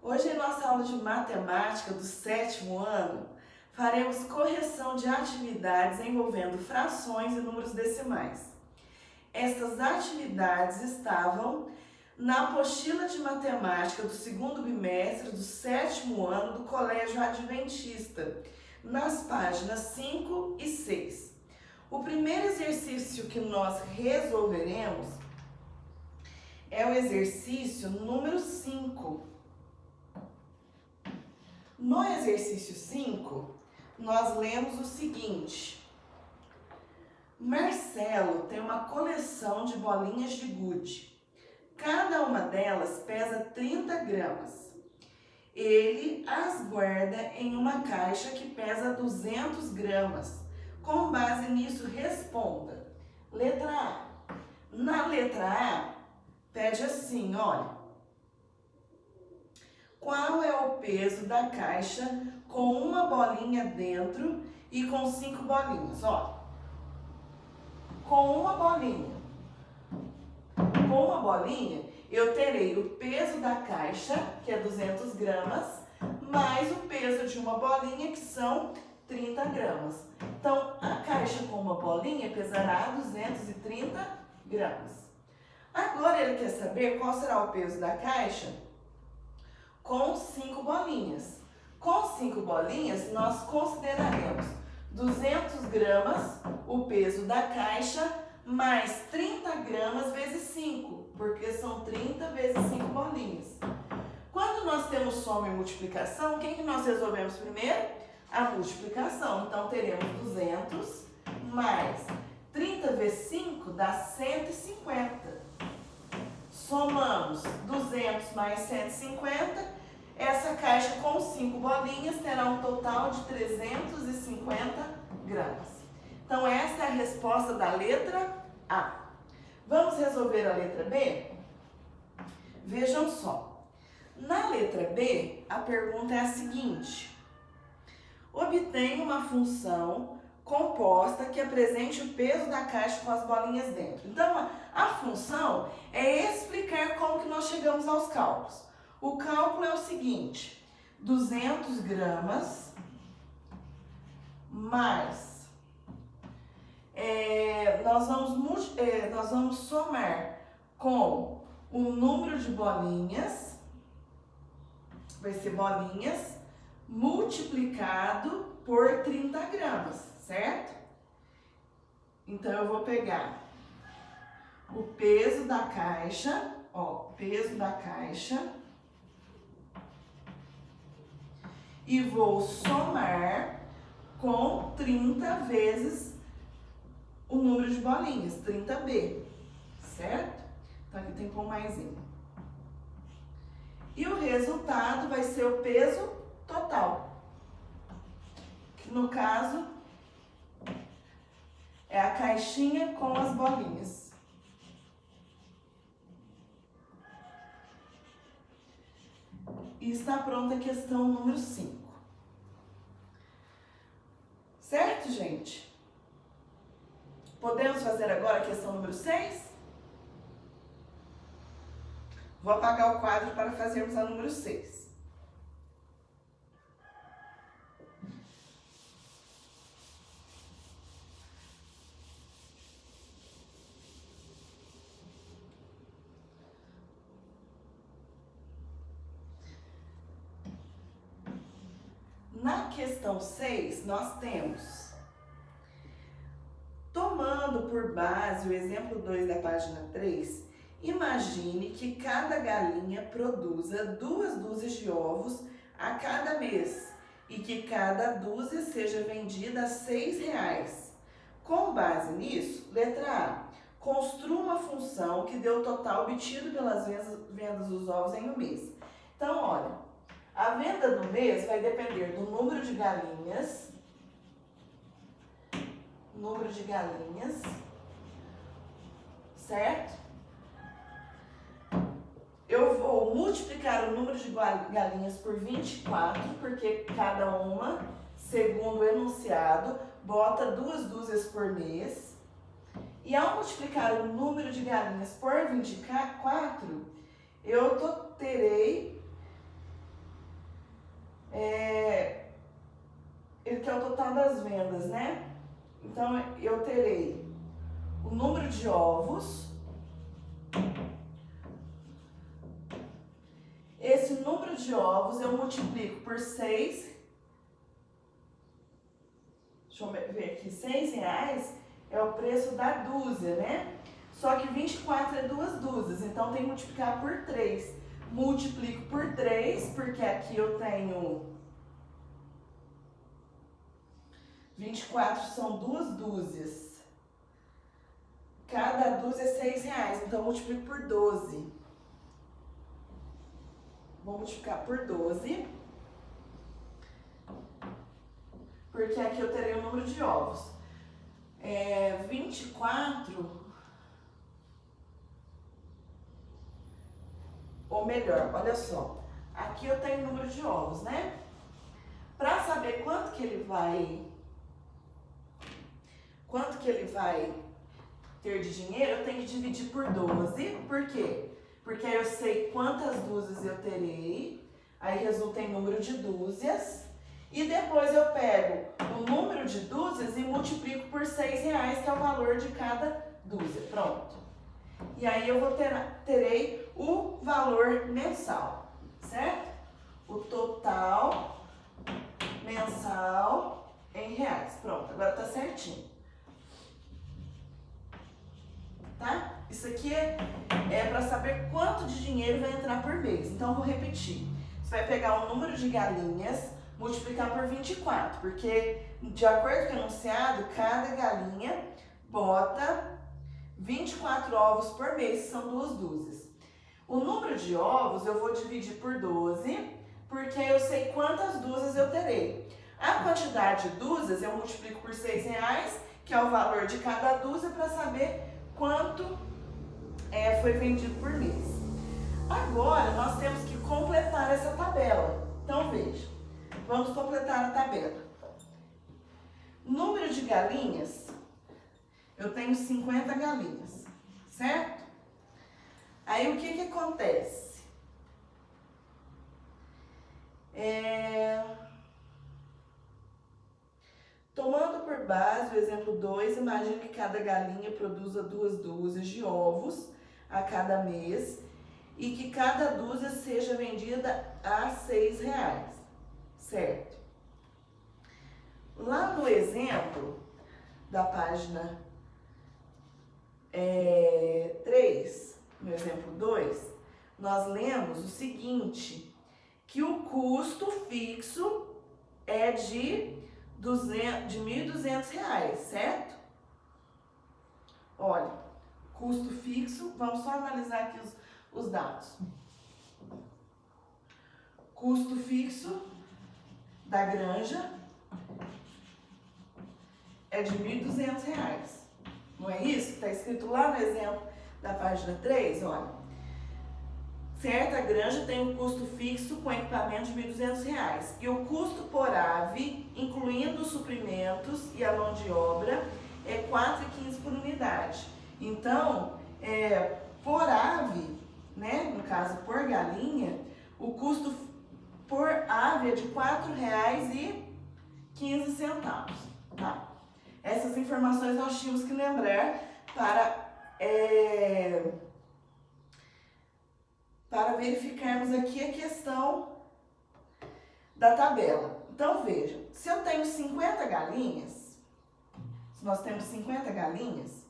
Hoje, em nossa aula de matemática do 7º ano, faremos correção de atividades envolvendo frações e números decimais. Estas atividades estavam na apostila de matemática do 2º bimestre do 7º ano do Colégio Adventista, nas páginas 5 e 6. O primeiro exercício que nós resolveremos é o exercício número 5. No exercício 5, nós lemos o seguinte: Marcelo tem uma coleção de bolinhas de gude. Cada uma delas pesa 30 gramas. Ele as guarda em uma caixa que pesa 200 gramas. Com base nisso, responda. Letra A. Na letra A, pede assim, olha. Qual é o peso da caixa com uma bolinha dentro e com 5 bolinhas? Ó, com uma bolinha, eu terei o peso da caixa, que é 200 gramas, mais o peso de uma bolinha, que são 30 gramas. Então, a caixa com uma bolinha pesará 230 gramas. Agora, ele quer saber qual será o peso da caixa com 5 bolinhas. Com 5 bolinhas, nós consideraremos 200 gramas o peso da caixa, mais 30 gramas vezes 5, porque são 30 vezes 5 bolinhas. Quando nós temos soma e multiplicação, quem que nós resolvemos primeiro? A multiplicação. Então, teremos 200 mais 30 vezes 5 dá 150. Somamos 200 mais 150, essa caixa com 5 bolinhas terá um total de 350 gramas. Então, essa é a resposta da letra A. Vamos resolver a letra B? Vejam só. Na letra B, a pergunta é a seguinte: obtenha uma função composta que apresente o peso da caixa com as bolinhas dentro. Então, a função é explicar como que nós chegamos aos cálculos. O cálculo é o seguinte: 200 gramas mais nós vamos somar com o número de bolinhas, vai ser bolinhas, multiplicado por 30 gramas, certo? Então, eu vou pegar o peso da caixa, ó, peso da caixa, e vou somar com 30 vezes o número de bolinhas, 30B, certo? Então, aqui tem que pôr mais um. E o resultado vai ser o peso total, que no caso é a caixinha com as bolinhas. E está pronta a questão número 5. Certo, gente? Podemos fazer agora a questão número 6? Vou apagar o quadro para fazermos a número 6. Na questão 6, nós temos, tomando por base o exemplo 2 da página 3, imagine que cada galinha produza 2 dúzias de ovos a cada mês e que cada dúzia seja vendida a R$6. Com base nisso, letra A, construa uma função que dê o total obtido pelas vendas dos ovos em um mês. Então, olha, a venda do mês vai depender do número de galinhas, certo? Eu vou multiplicar o número de galinhas por 24, porque cada uma, segundo o enunciado, bota 2 dúzias por mês. E ao multiplicar o número de galinhas por 24, eu terei total das vendas, né? Então, eu terei o número de ovos. Esse número de ovos eu multiplico por 6. Deixa eu ver aqui, R$6 é o preço da dúzia, né? Só que 24 é 2 dúzias, então tem que multiplicar por 3. Multiplico por 3, porque aqui eu tenho 24 são 2 dúzias. Cada dúzia é R$6, então eu multiplico por 12. Vou multiplicar por 12. Porque aqui eu terei o número de ovos. 24, ou melhor, olha só. Aqui eu tenho o número de ovos, né? Para saber quanto que ele vai ter de dinheiro, eu tenho que dividir por 12. Por quê? Porque aí eu sei quantas dúzias eu terei, aí resulta em número de dúzias, e depois eu pego o número de dúzias e multiplico por R$6, que é o valor de cada dúzia. Pronto. E aí eu terei o valor mensal, certo? O total mensal em reais. Pronto, agora tá certinho. Tá? Isso aqui é para saber quanto de dinheiro vai entrar por mês. Então, eu vou repetir. Você vai pegar o número de galinhas, multiplicar por 24, porque, de acordo com o enunciado, cada galinha bota 24 ovos por mês, que são 2 dúzias. O número de ovos eu vou dividir por 12, porque eu sei quantas dúzias eu terei. A quantidade de dúzias eu multiplico por R$6, que é o valor de cada dúzia, para saber quanto foi vendido por mês. Agora, nós temos que completar essa tabela. Então, veja, vamos completar a tabela. Número de galinhas, eu tenho 50 galinhas, certo? Aí, o que acontece? Tomando por base o exemplo 2, imagine que cada galinha produza 2 dúzias de ovos a cada mês e que cada dúzia seja vendida a R$6, certo? Lá no exemplo da página 3, no exemplo 2, nós lemos o seguinte, que o custo fixo é de R$1.200, certo? Olha, custo fixo, vamos só analisar aqui os dados. Custo fixo da granja é de R$1.200. Não é isso que está escrito lá no exemplo da página 3? Olha. Certa granja tem um custo fixo com equipamento de R$1.200 e o custo por ave, incluindo os suprimentos e a mão de obra, é R$4,15 por unidade. Então, por ave, né, no caso por galinha, o custo por ave é de R$4,15. Tá? Essas informações nós tínhamos que lembrar para verificarmos aqui a questão da tabela. Então, veja, se eu tenho 50 galinhas, se nós temos 50 galinhas,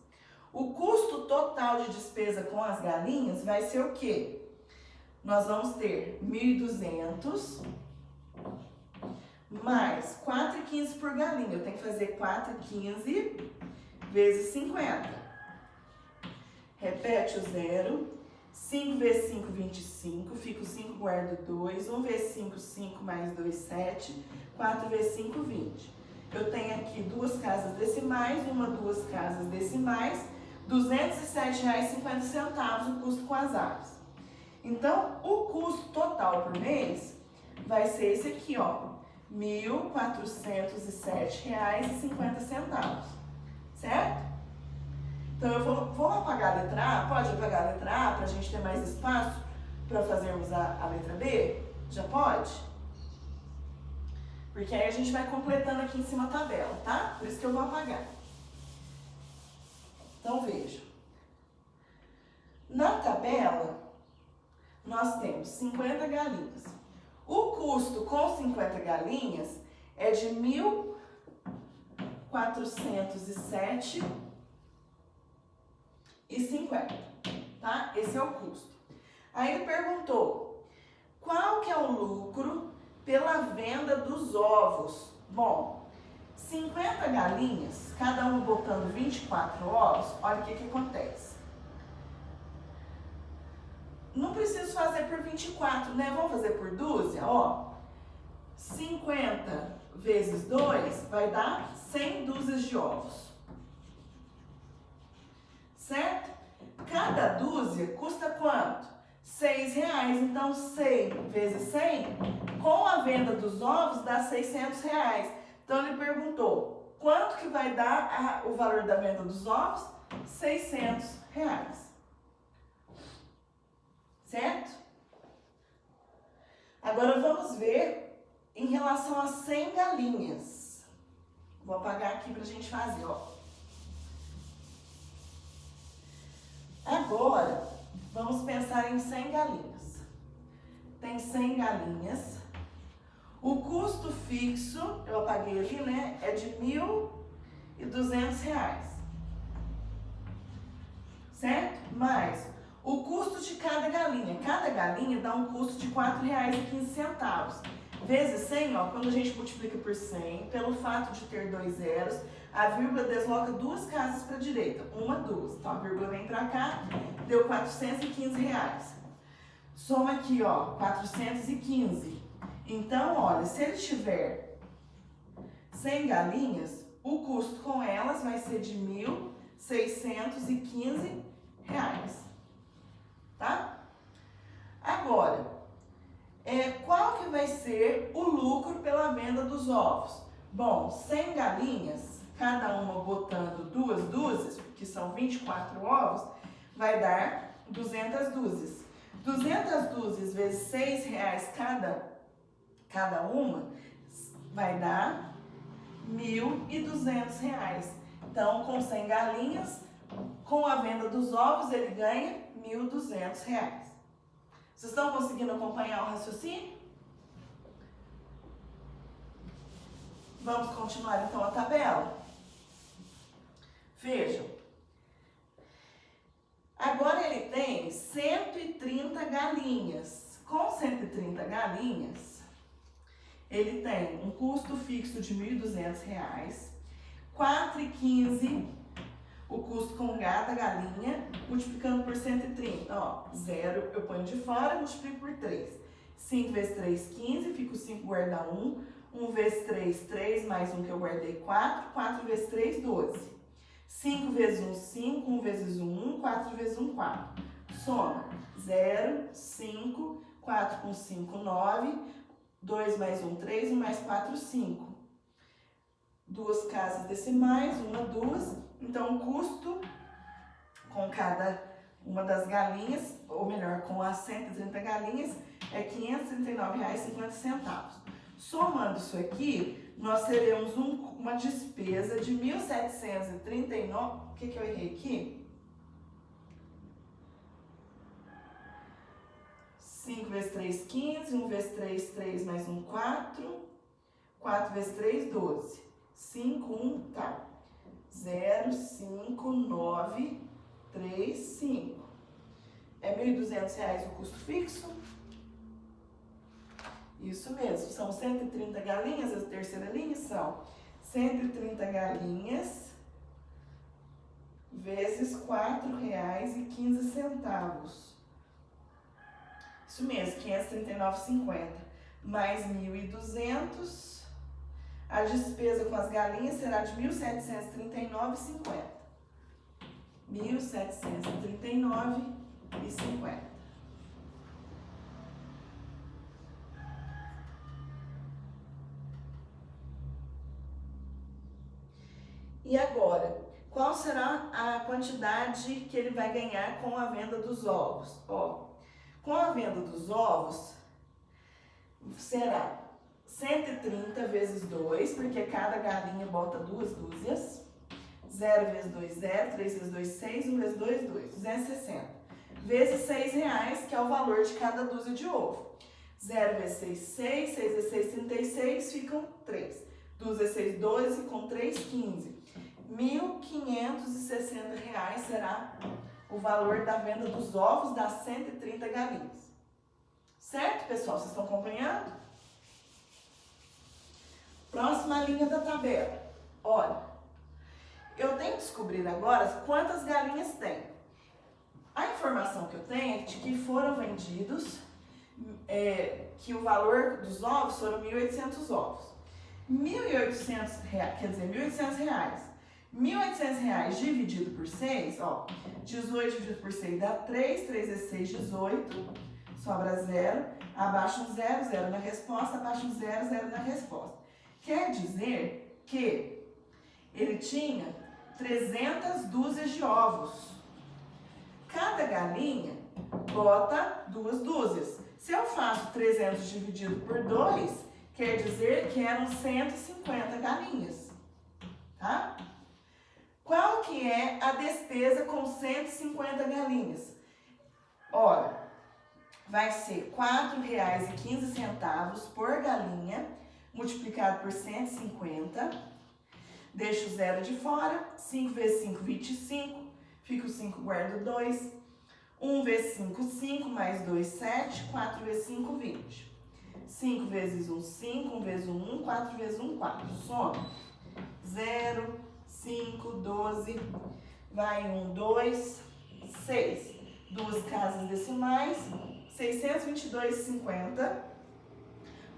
o custo total de despesa com as galinhas vai ser o quê? Nós vamos ter 1.200 mais R$4,15 por galinha. Eu tenho que fazer R$4,15 vezes 50. Repete o zero. 5 vezes 5, 25, fica o 5, guardo 2, 1 vezes 5, 5 mais 2, 7, 4 vezes 5, 20. Eu tenho aqui 2 casas decimais, 2 casas decimais, R$207,50 o custo com as aves. Então, o custo total por mês vai ser esse aqui, ó, R$1.407,50, certo? Então, eu vou apagar a letra A? Pode apagar a letra A para a gente ter mais espaço para fazermos a letra B? Já pode? Porque aí a gente vai completando aqui em cima a tabela, tá? Por isso que eu vou apagar. Então, veja. Na tabela, nós temos 50 galinhas. O custo com 50 galinhas é de R$ 1.407,50, tá? Esse é o custo. Aí ele perguntou, qual que é o lucro pela venda dos ovos? Bom, 50 galinhas, cada uma botando 24 ovos, olha o que acontece. Não preciso fazer por 24, né? Vamos fazer por dúzia, ó. 50 vezes 2 vai dar 100 dúzias de ovos. Certo? Cada dúzia custa quanto? R$6. Então, 100 vezes 100, com a venda dos ovos, dá R$600. Então, ele perguntou, quanto que vai dar o valor da venda dos ovos? R$600. Certo? Agora vamos ver em relação a 100 galinhas. Vou apagar aqui pra gente fazer, ó. Agora, vamos pensar em 100 galinhas. Tem 100 galinhas. O custo fixo, eu apaguei ali, né? É de R$1.200. Certo? Mais o custo de cada galinha. Cada galinha dá um custo de R$4,15. Vezes 100, ó, quando a gente multiplica por 100, pelo fato de ter 2 zeros, a vírgula desloca 2 casas para a direita. 1, 2. Então, a vírgula vem para cá, deu R$415. Soma aqui, ó, 415. Então, olha, se ele tiver 100 galinhas, o custo com elas vai ser de R$1.615. Tá? Agora, qual que vai ser o lucro pela venda dos ovos? Bom, 100 galinhas, cada uma botando 2 dúzias, que são 24 ovos, vai dar 200 dúzias. 200 dúzias vezes R$6 cada uma, vai dar R$1.200. Então, com 100 galinhas, com a venda dos ovos, ele ganha R$1.200. Vocês estão conseguindo acompanhar o raciocínio? Vamos continuar então a tabela? Vejam. Agora ele tem 130 galinhas. Com 130 galinhas, ele tem um custo fixo de R$1.200, R$4,15 o custo com cada galinha, multiplicando por 130, ó, 0 eu ponho de fora, multiplico por 3. 5 vezes 3, 15, fica o 5, guarda 1. 1 vezes 3, 3, mais 1 que eu guardei, 4. 4 vezes 3, 12. 5 vezes 1, 5. 1 vezes 1, 1. 4 vezes 1, 4. Soma, 0, 5, 4 com 5, 9. 2 mais 1, 3. 1 mais 4, 5. 2 casas decimais, 1, 2. Então, o custo com cada uma das galinhas, ou melhor, com as 130 galinhas, é R$539,50. Somando isso aqui, nós teremos uma despesa de R$1.739. O que eu errei aqui? 5 vezes 3, 15. 1 vezes 3, 3 mais 1, 4. 4 vezes 3, 12. 5, 1, tá. 0, 5, 9, 3, 5. É R$1.200 o custo fixo? Isso mesmo, são 130 galinhas, a terceira linha são 130 galinhas vezes R$4,15. Isso mesmo, 539,50 mais 1.200. A despesa com as galinhas será de R$1.739,50. R$1.739,50. E agora, qual será a quantidade que ele vai ganhar com a venda dos ovos? Ó, com a venda dos ovos, será 130 vezes 2, porque cada galinha bota 2 dúzias. 0 vezes 2, 0. 3 vezes 2, 6. 1 vezes 2, 2. 260. Vezes R$6, que é o valor de cada dúzia de ovo. 0 vezes 6, 6. 6 vezes 6, 36. Ficam 3. 2 vezes 6, 12. Com 3, 15. R$1.560 será o valor da venda dos ovos das 130 galinhas. Certo, pessoal? Vocês estão acompanhando? Próxima linha da tabela. Olha, eu tenho que descobrir agora quantas galinhas tem. A informação que eu tenho é de que foram vendidos, que o valor dos ovos foram 1.800 ovos. R$1.800, quer dizer, R$1.800. R$1.800 dividido por 6, ó, 18 dividido por 6 dá 3, 3 vezes 6, 18, sobra 0, abaixo um 0, 0 na resposta, abaixo um 0, 0 na resposta. Quer dizer que ele tinha 300 dúzias de ovos. Cada galinha bota 2 dúzias. Se eu faço 300 dividido por 2, quer dizer que eram 150 galinhas, tá? Qual que é a despesa com 150 galinhas? Olha, vai ser R$4,15 por galinha, multiplicado por 150. Deixa o 0 de fora. 5 vezes 5, 25. Fica o 5, guarda o 2. 1 vezes 5, 5. Mais 2, 7. 4 vezes 5, 20. 5 vezes 1, 5. 1 vezes 1, 1. 4 vezes 1, 4. Soma. 0, 5, 12. Vai 1, 2, 6. 2 casas decimais. R$622,50.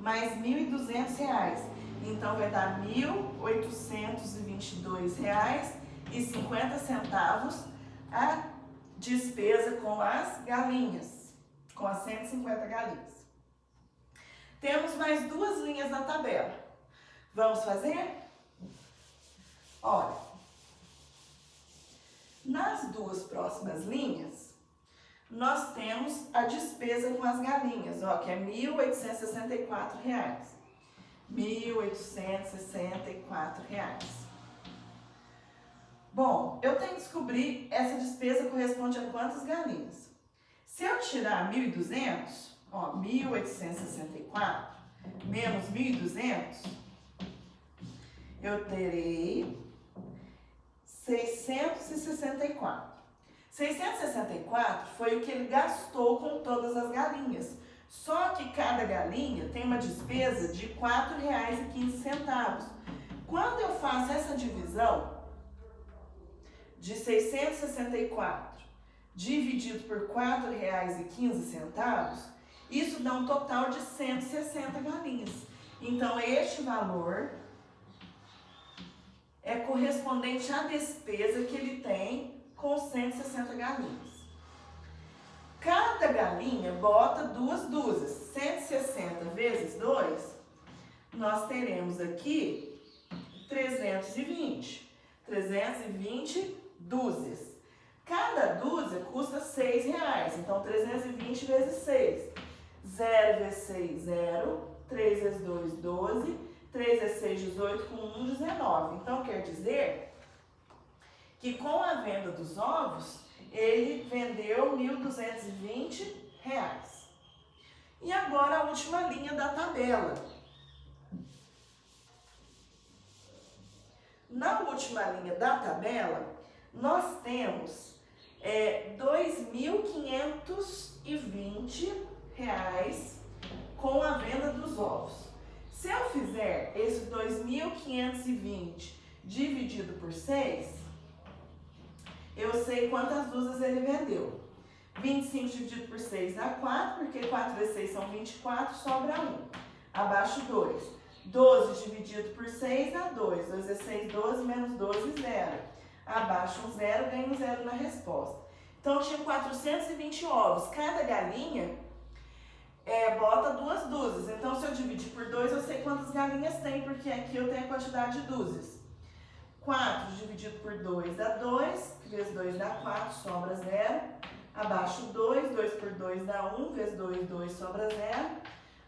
Mais R$1.200. Então, vai dar R$1.822,50 a despesa com as galinhas, com as 150 galinhas. Temos mais 2 linhas na tabela. Vamos fazer? Olha, nas 2 próximas linhas, nós temos a despesa com as galinhas, ó, que é R$1.864. R$1.864. Bom, eu tenho que descobrir essa despesa corresponde a quantas galinhas. Se eu tirar 1.200, ó, 1.864 menos 1.200, eu terei 664. 664 foi o que ele gastou com todas as galinhas. Só que cada galinha tem uma despesa de R$4,15. Quando eu faço essa divisão de 664 dividido por R$4,15, isso dá um total de 160 galinhas. Então, este valor é correspondente à despesa que ele tem com 160 galinhas. Cada galinha bota 2 dúzias. 160 vezes 2, nós teremos aqui 320. 320 dúzias. Cada dúzia custa R$6. Então, 320 vezes 6. 0 vezes 6, 0. 3 vezes 2, 12. 3 vezes 6, 18. Com 1, 19. Então, quer dizer que com a venda dos ovos, ele vendeu R$1.220. E agora a última linha da tabela. Na última linha da tabela, nós temos R$2.520 com a venda dos ovos. Se eu fizer esse 2.520 dividido por 6, eu sei quantas dúzias ele vendeu. 25 dividido por 6 dá 4, porque 4 vezes 6 são 24, sobra 1. Abaixo 2. 12 dividido por 6 dá 2. 2 vezes 6, 12, menos 12, 0. Abaixo um 0, ganha um 0 na resposta. Então, tinha 420 ovos. Cada galinha bota 2 dúzias. Então, se eu dividir por 2, eu sei quantas galinhas tem, porque aqui eu tenho a quantidade de dúzias. 4 dividido por 2 dá 2, vezes 2 dá 4, sobra 0. Abaixo 2, 2 por 2 dá 1, vezes 2, 2, sobra 0.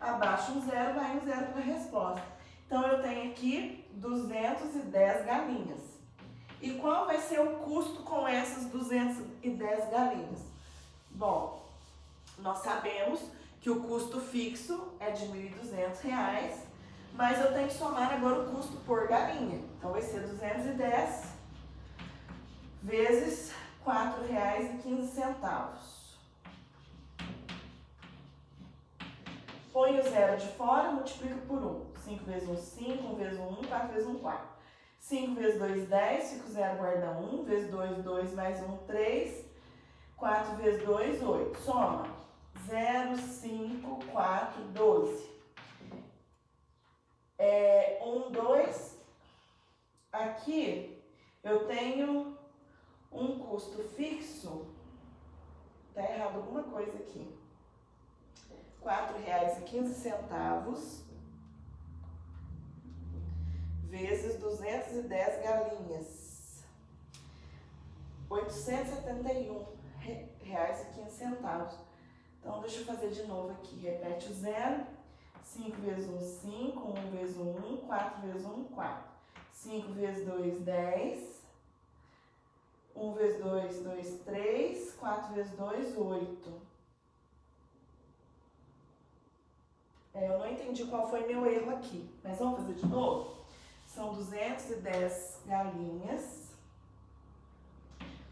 abaixo um zero, vai um zero para a resposta. Então, eu tenho aqui 210 galinhas. E qual vai ser o custo com essas 210 galinhas? Bom, nós sabemos que o custo fixo é de R$ 1.200, mas eu tenho que somar agora o custo por galinha. Então, vai ser 210 vezes R$ 4,15. Põe o zero de fora, multiplica por 1. 5 vezes 1, 5. 1 vezes 1, 1. 4 vezes 1, 4. 5 vezes 2, 10. Fica o zero, guarda 1. Vezes 2, 2 mais 1, 3. 4 vezes 2, 8. Soma. 0, 5, 4, 12. 1, 2. Aqui eu tenho um custo fixo. Tá errado alguma coisa aqui. R$ 4,15 vezes 210 galinhas. R$ 871,15. Então, deixa eu fazer de novo aqui. Repete o zero. 5 vezes 1, 5. 1 vezes 1, 1. 4 vezes 1, 4. 5 vezes 2, 10. 1 vezes 2, 2, 3. 4 vezes 2, 8. Eu não entendi qual foi meu erro aqui, mas vamos fazer de novo? São 210 galinhas,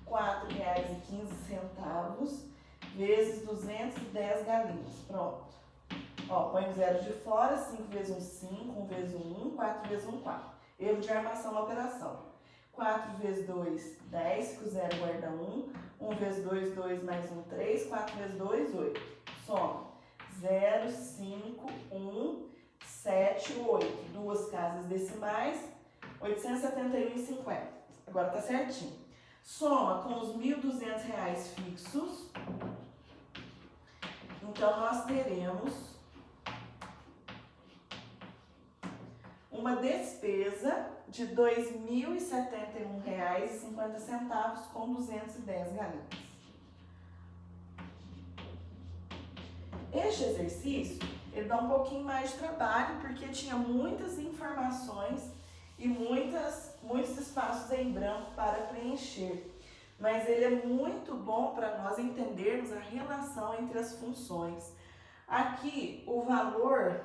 R$ 4,15 vezes 210 galinhas. Pronto. Ó, põe o zero de fora, 5 vezes 1, 5, 1 vezes 1, 1, 4 vezes 1, 4. Erro de armação na operação. 4 vezes 2, 10, fica o zero, guarda 1. 1 vezes 2, 2 mais 1, 3. 4 vezes 2, 8. Soma. 0, 5, 1, 7, 8. Duas casas decimais, 871,50. Agora tá certinho. Soma com os R$ 1.200 fixos. Então, nós teremos uma despesa de R$ 2.071,50 com 210 galinhas. Este exercício, ele dá um pouquinho mais de trabalho, porque tinha muitas informações e muitos espaços em branco para preencher. Mas ele é muito bom para nós entendermos a relação entre as funções. Aqui, o valor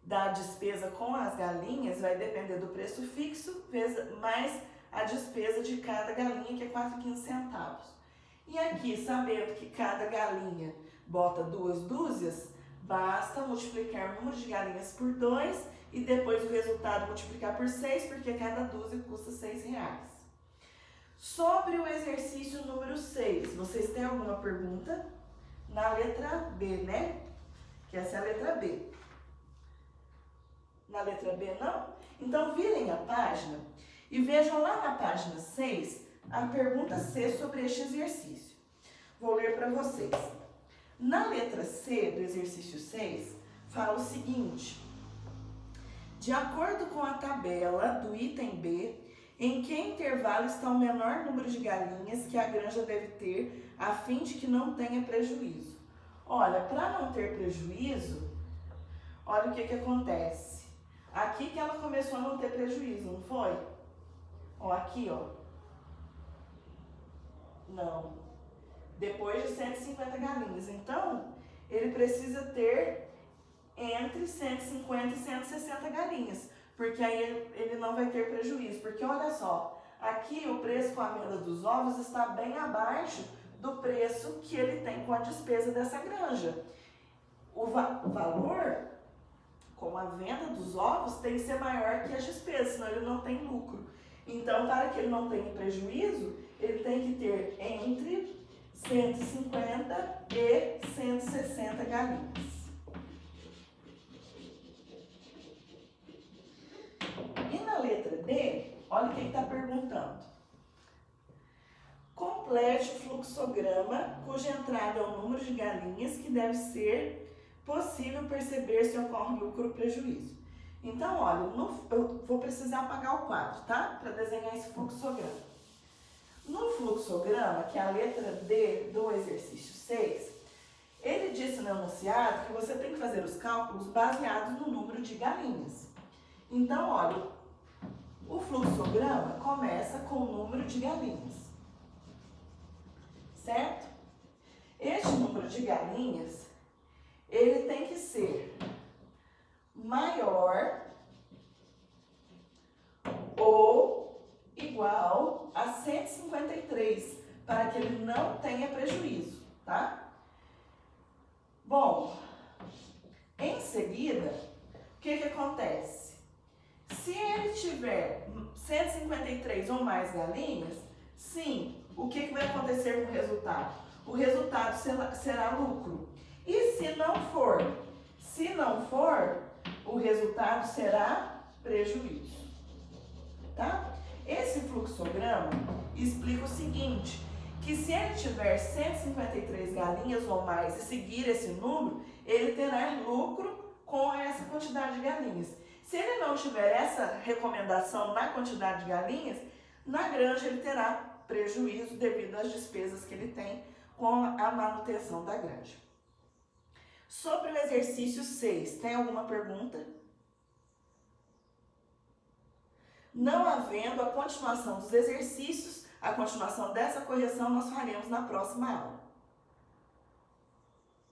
da despesa com as galinhas vai depender do preço fixo, mais a despesa de cada galinha, que é R$ 4,15. E aqui, sabendo que cada galinha bota 2 dúzias, basta multiplicar o número de galinhas por 2 e depois o resultado multiplicar por 6, porque cada dúzia custa R$ 6,00. Sobre o exercício número 6, vocês têm alguma pergunta? Na letra B, né? Que essa é a letra B. Na letra B, não? Então, virem a página e vejam lá na página 6 a pergunta C sobre este exercício. Vou ler para vocês. Na letra C do exercício 6, fala o seguinte: de acordo com a tabela do item B, em que intervalo está o menor número de galinhas que a granja deve ter a fim de que não tenha prejuízo? Olha, para não ter prejuízo, olha o que acontece. Aqui que ela começou a não ter prejuízo, não foi? Ó, aqui, ó. Não. Depois de 150 galinhas. Então, ele precisa ter entre 150 e 160 galinhas. Porque aí ele não vai ter prejuízo. Porque olha só, aqui o preço com a venda dos ovos está bem abaixo do preço que ele tem com a despesa dessa granja. O valor com a venda dos ovos tem que ser maior que as despesas, senão ele não tem lucro. Então, para que ele não tenha prejuízo, ele tem que ter entre 150 e 160 galinhas. E na letra D, olha o que ele está perguntando. Complete o fluxograma cuja entrada é o número de galinhas que deve ser possível perceber se ocorre lucro ou prejuízo. Então, olha, eu vou precisar apagar o quadro, tá? Para desenhar esse fluxograma. No fluxograma, que é a letra D do exercício 6, Ele disse no enunciado que você tem que fazer os cálculos baseados no número de galinhas. Então, olha, o fluxograma começa com o número de galinhas, certo? Este número de galinhas, ele tem que ser maior ou igual a 153, para que ele não tenha prejuízo, tá? Bom, em seguida, o que acontece? Se ele tiver 153 ou mais galinhas, sim, o que vai acontecer com o resultado? O resultado será lucro. E se não for? Se não for, o resultado será prejuízo, tá? Esse fluxograma explica o seguinte, que se ele tiver 153 galinhas ou mais e seguir esse número, ele terá lucro com essa quantidade de galinhas. Se ele não tiver essa recomendação na quantidade de galinhas, na granja ele terá prejuízo devido às despesas que ele tem com a manutenção da granja. Sobre o exercício 6, tem alguma pergunta? Não havendo a continuação dos exercícios, a continuação dessa correção nós faremos na próxima aula.